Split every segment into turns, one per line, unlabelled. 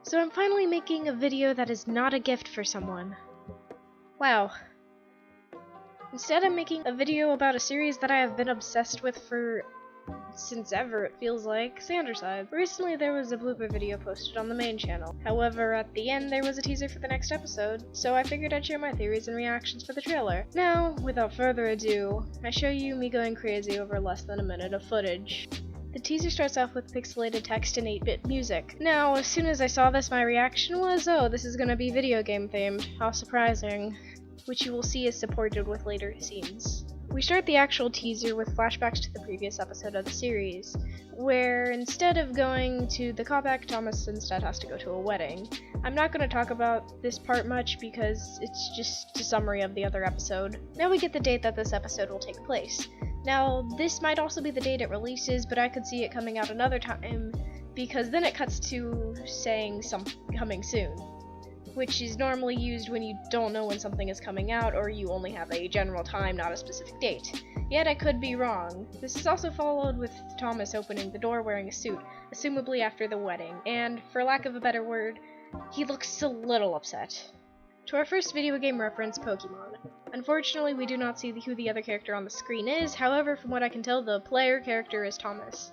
So I'm finally making a video that is not a gift for someone. Wow. Instead, I'm making a video about a series that I have been obsessed with since ever, it feels like, Sanderside. Recently there was a blooper video posted on the main channel. However, at the end there was a teaser for the next episode, so I figured I'd share my theories and reactions for the trailer. Now, without further ado, I show you me going crazy over less than a minute of footage. The teaser starts off with pixelated text and 8-bit music. Now, as soon as I saw this, my reaction was, oh, this is gonna be video game themed. How surprising. Which you will see is supported with later scenes. We start the actual teaser with flashbacks to the previous episode of the series, where instead of going to the callback, Thomas instead has to go to a wedding. I'm not going to talk about this part much because it's just a summary of the other episode. Now we get the date that this episode will take place. Now, this might also be the date it releases, but I could see it coming out another time, because then it cuts to saying coming soon, which is normally used when you don't know when something is coming out or you only have a general time, not a specific date. Yet I could be wrong. This is also followed with Thomas opening the door wearing a suit, assumably after the wedding, and for lack of a better word, he looks a little upset. To our first video game reference, Pokemon. Unfortunately, we do not see who the other character on the screen is, however, from what I can tell, the player character is Thomas.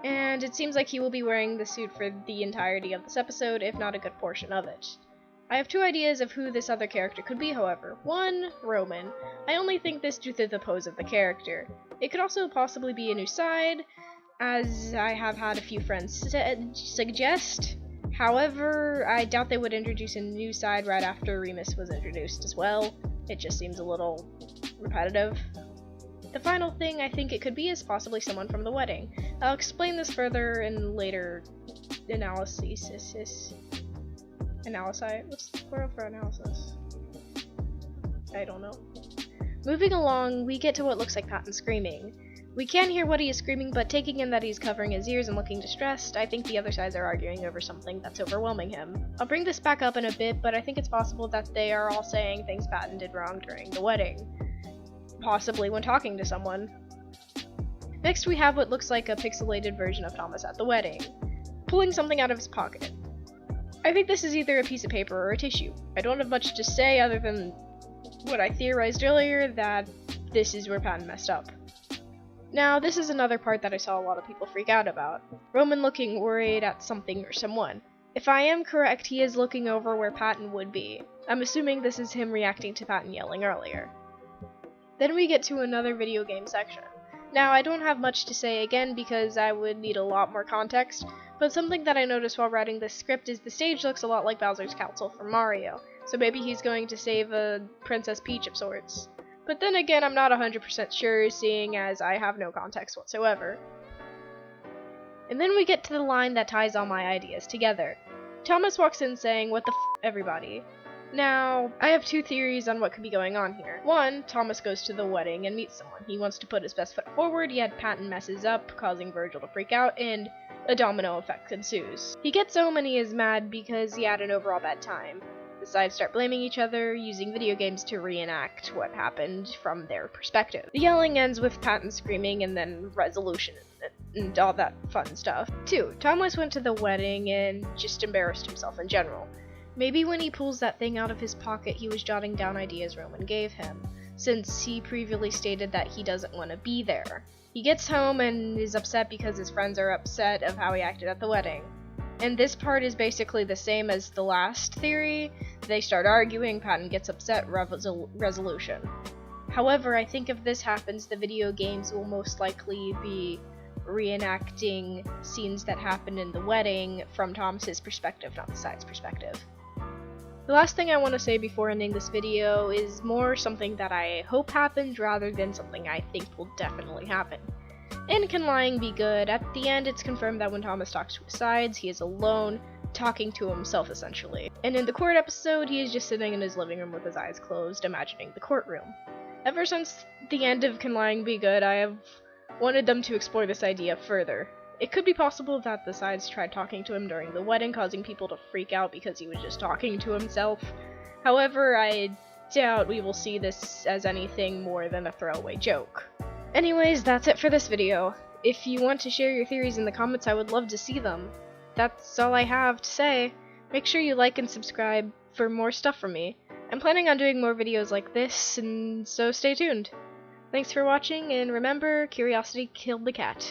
And it seems like he will be wearing the suit for the entirety of this episode, if not a good portion of it. I have two ideas of who this other character could be, however. One, Roman. I only think this due to the pose of the character. It could also possibly be a new side, as I have had a few friends suggest. However, I doubt they would introduce a new side right after Remus was introduced as well. It just seems a little repetitive. The final thing I think it could be is possibly someone from the wedding. I'll explain this further in later analyses. What's the plural for analysis? I don't know. Moving along, we get to what looks like Patton screaming. We can't hear what he is screaming, but taking in that he's covering his ears and looking distressed, I think the other sides are arguing over something that's overwhelming him. I'll bring this back up in a bit, but I think it's possible that they are all saying things Patton did wrong during the wedding. Possibly when talking to someone. Next we have what looks like a pixelated version of Thomas at the wedding, pulling something out of his pocket. I think this is either a piece of paper or a tissue. I don't have much to say other than what I theorized earlier, that this is where Patton messed up. Now, this is another part that I saw a lot of people freak out about. Roman looking worried at something or someone. If I am correct, he is looking over where Patton would be. I'm assuming this is him reacting to Patton yelling earlier. Then we get to another video game section. Now, I don't have much to say again because I would need a lot more context, but something that I noticed while writing this script is the stage looks a lot like Bowser's Castle from Mario, so maybe he's going to save a Princess Peach of sorts. But then again, I'm not 100% sure, seeing as I have no context whatsoever. And then we get to the line that ties all my ideas together. Thomas walks in saying, "What the f***, everybody?" Now, I have two theories on what could be going on here. One, Thomas goes to the wedding and meets someone. He wants to put his best foot forward, yet Patton messes up, causing Virgil to freak out, and a domino effect ensues. He gets home and he is mad because he had an overall bad time. The sides start blaming each other, using video games to reenact what happened from their perspective. The yelling ends with Patton screaming and then resolution and all that fun stuff. 2. Thomas went to the wedding and just embarrassed himself in general. Maybe when he pulls that thing out of his pocket, he was jotting down ideas Roman gave him, since he previously stated that he doesn't want to be there. He gets home and is upset because his friends are upset of how he acted at the wedding. And this part is basically the same as the last theory. They start arguing, Patton gets upset, resolution. However, I think if this happens, the video games will most likely be reenacting scenes that happened in the wedding from Thomas's perspective, not the side's perspective. The last thing I want to say before ending this video is more something that I hope happens rather than something I think will definitely happen. And can lying be good? At the end, it's confirmed that when Thomas talks to his sides, he is alone, talking to himself essentially. And in the court episode, he is just sitting in his living room with his eyes closed, imagining the courtroom. Ever since the end of Can Lying Be Good, I have wanted them to explore this idea further. It could be possible that the sides tried talking to him during the wedding, causing people to freak out because he was just talking to himself. However, I doubt we will see this as anything more than a throwaway joke. Anyways, that's it for this video. If you want to share your theories in the comments, I would love to see them. That's all I have to say. Make sure you like and subscribe for more stuff from me. I'm planning on doing more videos like this, and so stay tuned. Thanks for watching, and remember, curiosity killed the cat.